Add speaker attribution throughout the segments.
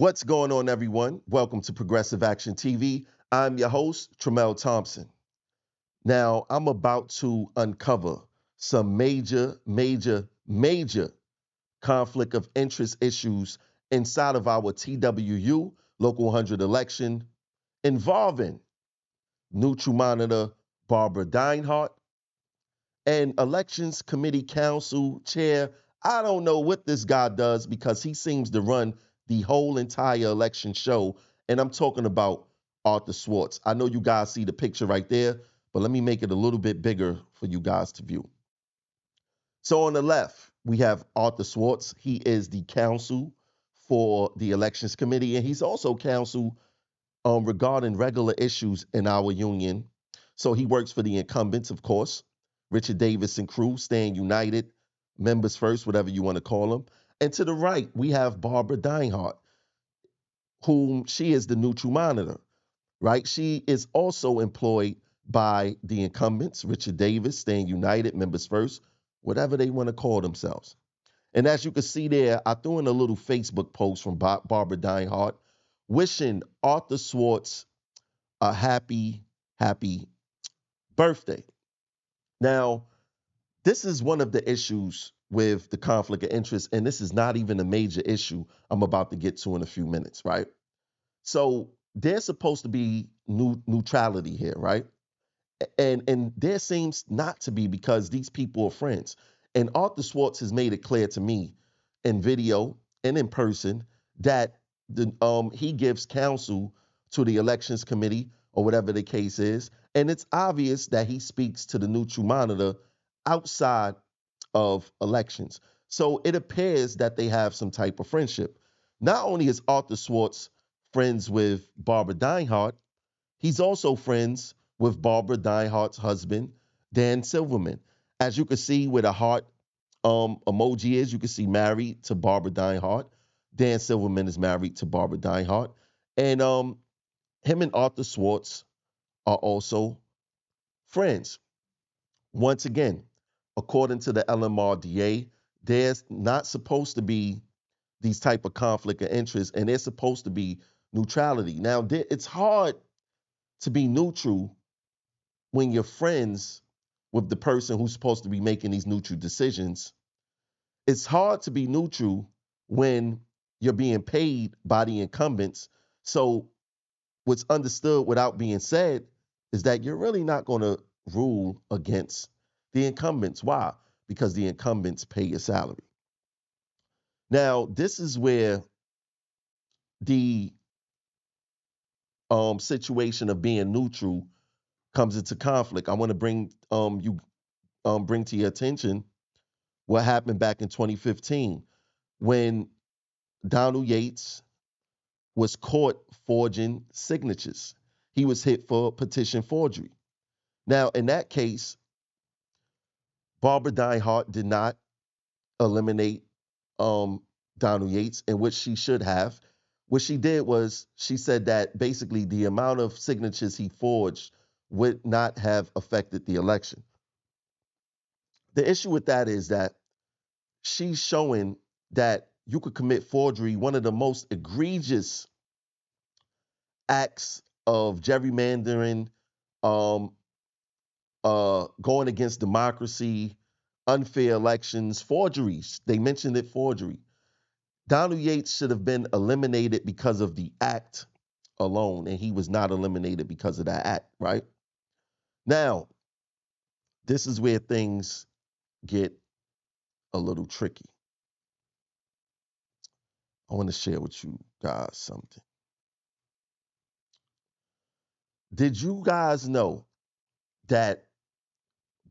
Speaker 1: What's going on, everyone? Welcome to Progressive Action TV. I'm your host, Tramel Thompson. Now, I'm about to uncover some major conflict of interest issues inside of our TWU Local 100 election involving neutral monitor Barbara Deinhardt and Elections Committee Council Chair. I don't know what this guy does because he seems to run the whole entire election show. And I'm talking about Arthur Schwartz. I know you guys see the picture right there, but let me make it a little bit bigger for you guys to view. So on the left, we have Arthur Schwartz. He is the counsel for the Elections Committee, and he's also counsel regarding regular issues in our union. So he works for the incumbents, of course, Richard Davis and crew, staying united, members first, whatever you want to call them. And to the right, we have Barbara Deinhardt, whom she is the neutral monitor, right? She is also employed by the incumbents, Richard Davis, staying united, members first, whatever they want to call themselves. And as you can see there, I threw in a little Facebook post from Barbara Deinhardt wishing Arthur Schwartz a happy birthday. Now, this is one of the issues with the conflict of interest, and this is not even a major issue I'm about to get to in a few minutes, right? So there's supposed to be neutrality here, right? And there seems not to be because these people are friends. And Arthur Schwartz has made it clear to me in video and in person that he gives counsel to the elections committee or whatever the case is. And it's obvious that he speaks to the neutral monitor outside of elections. So it appears that they have some type of friendship. Not only is Arthur Schwartz friends with Barbara Deinhardt, he's also friends with Barbara Deinhardt's husband, Dan Silverman. As you can see where the heart emoji is, you can see married to Barbara Deinhardt. Dan Silverman is married to Barbara Deinhardt. And him and Arthur Schwartz are also friends. Once again, according to the LMRDA, there's not supposed to be these type of conflict of interest, and there's supposed to be neutrality. Now, it's hard to be neutral when you're friends with the person who's supposed to be making these neutral decisions. It's hard to be neutral when you're being paid by the incumbents. So what's understood without being said is that you're really not going to rule against the incumbents. Why? Because the incumbents pay your salary. Now, this is where the situation of being neutral comes into conflict. I want to bring to your attention what happened back in 2015 when Donald Yates was caught forging signatures. He was hit for petition forgery. Now, in that case, Barbara Deinhardt did not eliminate Donald Yates, in which she should have. What she did was she said that basically the amount of signatures he forged would not have affected the election. The issue with that is that she's showing that you could commit forgery, one of the most egregious acts of gerrymandering, um, going against democracy, unfair elections, forgeries. They mentioned it, forgery. Donald Yates should have been eliminated because of the act alone, and he was not eliminated because of that act, right? Now, this is where things get a little tricky. I want to share with you guys something. Did you guys know that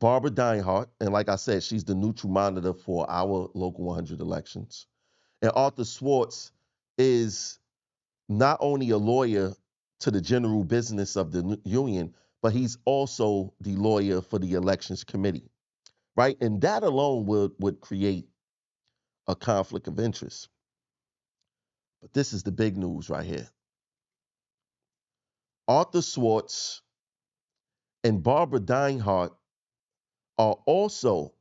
Speaker 1: Barbara Deinhardt, and like I said, she's the neutral monitor for our local 100 elections, and Arthur Schwartz is not only a lawyer to the general business of the union, but he's also the lawyer for the elections committee, right? And that alone would create a conflict of interest. But this is the big news right here. Arthur Schwartz and Barbara Deinhardt are also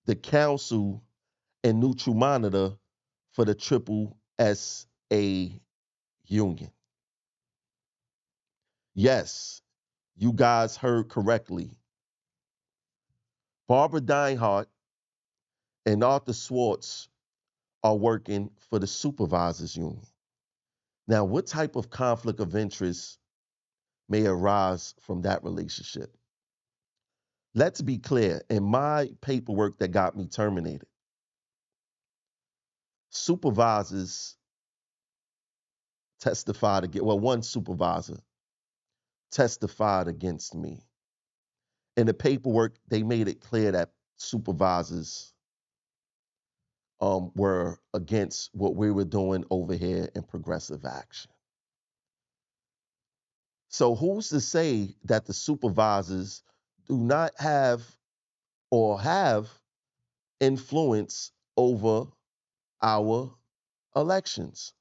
Speaker 1: the counsel and neutral monitor for the Triple S a union. Yes, you guys heard correctly. Barbara Deinhardt and Arthur Schwartz are working for the supervisors union. Now, what type of conflict of interest may arise from that relationship? Let's be clear, in my paperwork that got me terminated, supervisors testified against, well, one supervisor testified against me. In the paperwork, they made it clear that supervisors were against what we were doing over here in progressive action. So who's to say that the supervisors do not have or have influence over our elections?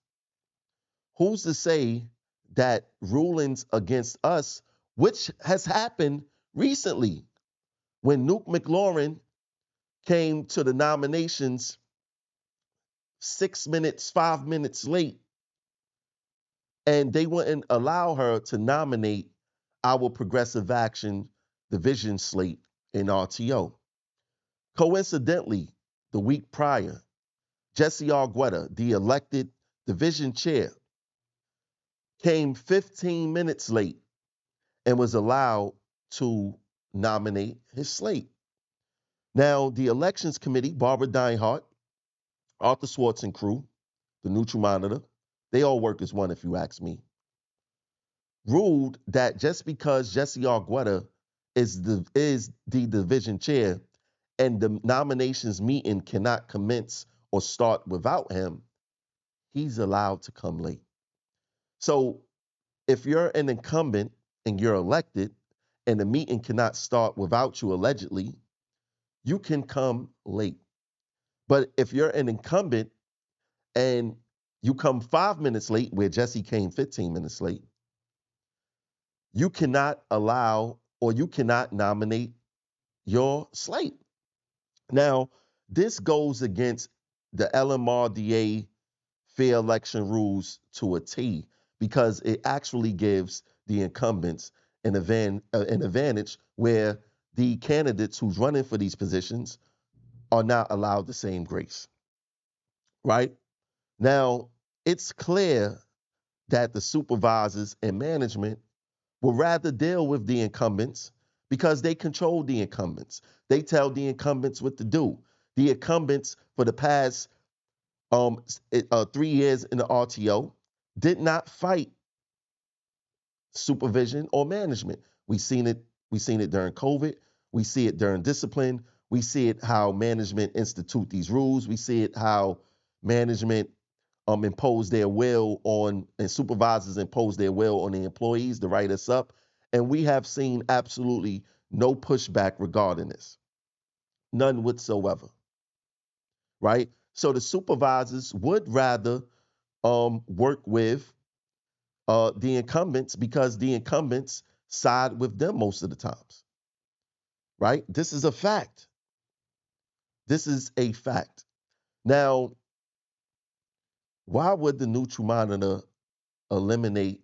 Speaker 1: Who's to say that rulings against us, which has happened recently, when Nuke McLaurin came to the nominations 6 minutes, 5 minutes late, and they wouldn't allow her to nominate our progressive action division slate in RTO. Coincidentally, the week prior, Jesse Argueta, the elected division chair, came 15 minutes late and was allowed to nominate his slate. Now, the elections committee, Barbara Deinhardt, Arthur Schwartz and crew, the neutral monitor, they all work as one if you ask me, ruled that just because Jesse Argueta is the division chair and the nominations meeting cannot commence or start without him, he's allowed to come late. So if you're an incumbent and you're elected and the meeting cannot start without you allegedly, you can come late. But if you're an incumbent and you come 5 minutes late, where Jesse came 15 minutes late, you cannot allow or you cannot nominate your slate. Now, this goes against the LMRDA fair election rules to a T, because it actually gives the incumbents an advantage where the candidates who's running for these positions are not allowed the same grace, right? Now, it's clear that the supervisors and management will rather deal with the incumbents because they control the incumbents. They tell the incumbents what to do. The incumbents for the past 3 years in the RTO did not fight supervision or management. We seen it during COVID. We see it during discipline. We see it how management institute these rules. We see it how management impose their will on, and supervisors impose their will on the employees to write us up. And we have seen absolutely no pushback regarding this. None whatsoever. Right? So the supervisors would rather work with the incumbents because the incumbents side with them most of the times. Right? This is a fact. This is a fact. Now, why would the neutral monitor eliminate,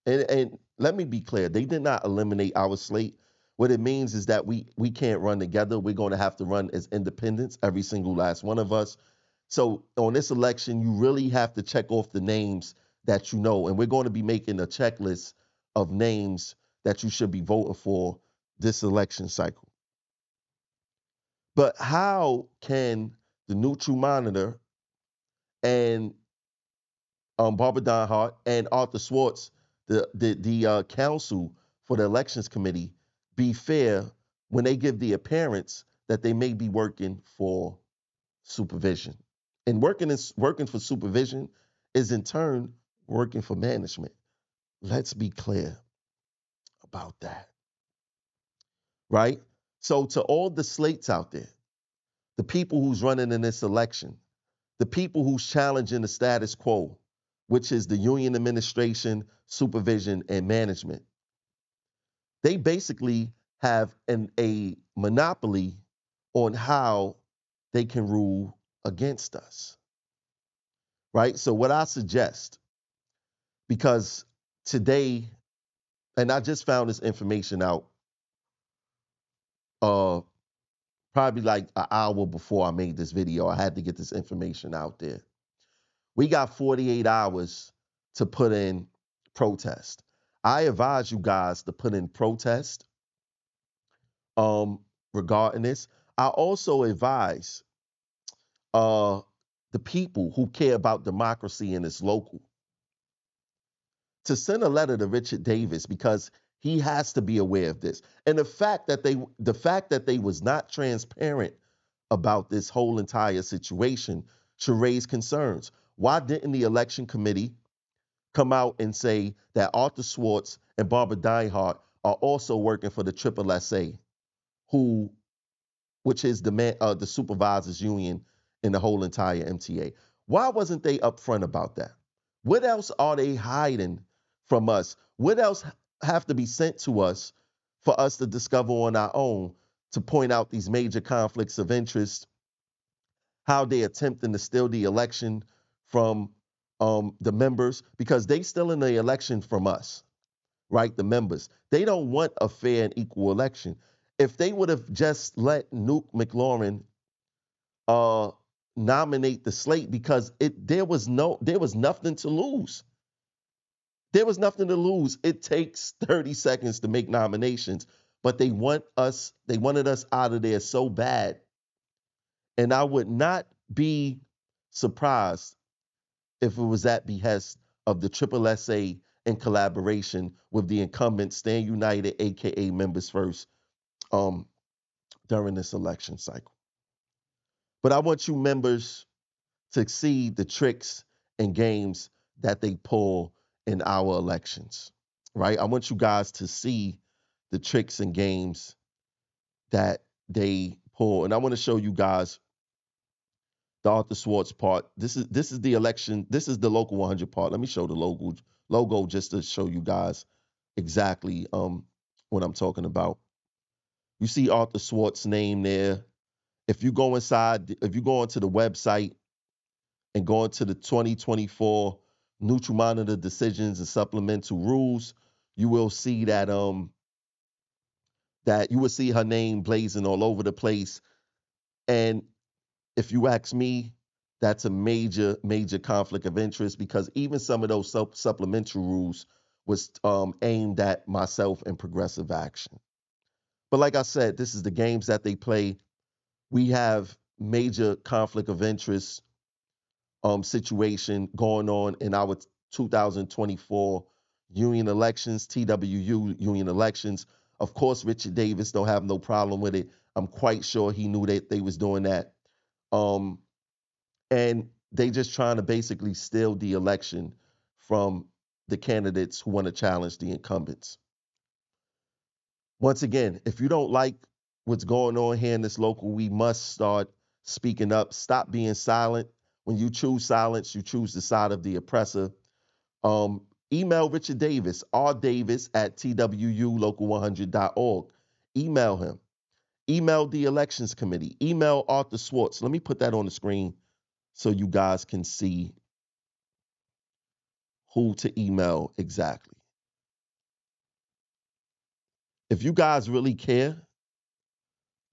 Speaker 1: and let me be clear, they did not eliminate our slate. What it means is that we can't run together. We're going to have to run as independents, every single last one of us. So on this election, you really have to check off the names that you know. And we're going to be making a checklist of names that you should be voting for this election cycle. But how can the neutral monitor and Barbara Deinhardt and Arthur Schwartz, the counsel for the elections committee, be fair when they give the appearance that they may be working for supervision? And working for supervision is in turn working for management. Let's be clear about that, right? So to all the slates out there, the people who's running in this election, the people who's challenging the status quo, which is the union administration, supervision, and management, they basically have a monopoly on how they can rule against us. right? So what I suggest, because today, and I just found this information out uh probably like an hour before I made this video. I had to get this information out there. We got 48 hours to put in protest. I advise you guys to put in protest um regarding this. I also advise uh the people who care about democracy in this local to send a letter to Richard Davis, because he has to be aware of this. And the fact that they was not transparent about this whole entire situation should raise concerns. Why didn't the election committee come out and say that Arthur Schwartz and Barbara Deinhardt are also working for the SSSA, who which is the supervisors union in the whole entire MTA? Why wasn't they upfront about that? What else are they hiding from us? What else have to be sent to us for us to discover on our own, to point out these major conflicts of interest, how they attempting to steal the election from the members, because they still in the election from us, right? The members. They don't want a fair and equal election. If they would have just let Nuke McLaurin uh, nominate the slate, because there was nothing to lose. There was nothing to lose. It takes 30 seconds to make nominations, but they wanted us out of there so bad. And I would not be surprised if it was at behest of the SSSA in collaboration with the incumbent Stand United, aka Members First, um, during this election cycle. But I want you members to see the tricks and games that they pull in our elections, right? I want you guys to see the tricks and games that they pull. And I want to show you guys the Arthur Schwartz part. This is the election. This is the local 100 part. Let me show the logo just to show you guys exactly what I'm talking about. You see Arthur Schwartz's name there. If you go onto the website and go into the 2024 Neutral Monitor Decisions and Supplemental Rules, you will see that you will see her name blazing all over the place. And if you ask me, that's a major conflict of interest, because even some of those supplemental rules was aimed at myself and Progressive Action. But like I said, this is the games that they play. We have major conflict of interest situation going on in our 2024 union elections, TWU union elections. Of course, Richard Davis don't have no problem with it. I'm quite sure he knew that they was doing that. And they just trying to basically steal the election from the candidates who want to challenge the incumbents. Once again, if you don't like what's going on here in this local, we must start speaking up. Stop being silent. When you choose silence, you choose the side of the oppressor. Email Richard Davis, rdavis@twulocal100.org. Email him. Email the elections committee. Email Arthur Schwartz. Let me put that on the screen so you guys can see who to email exactly. If you guys really care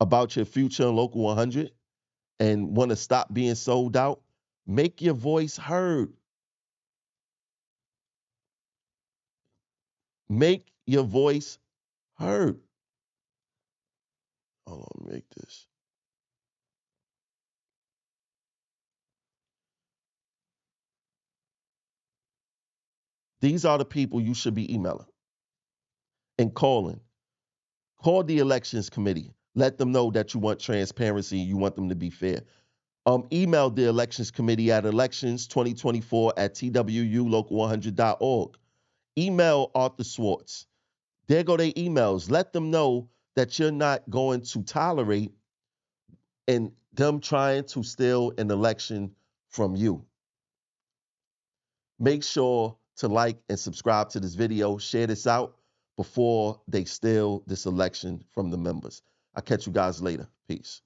Speaker 1: about your future in Local 100 and want to stop being sold out, make your voice heard. Make your voice heard. Hold on, make this. These are the people you should be emailing and calling. Call the elections committee. Let them know that you want transparency. You want them to be fair. Email the elections committee at elections2024@twulocal100.org. Email Arthur Schwartz. There go their emails. Let them know that you're not going to tolerate and them trying to steal an election from you. Make sure to like and subscribe to this video. Share this out before they steal this election from the members. I'll catch you guys later. Peace.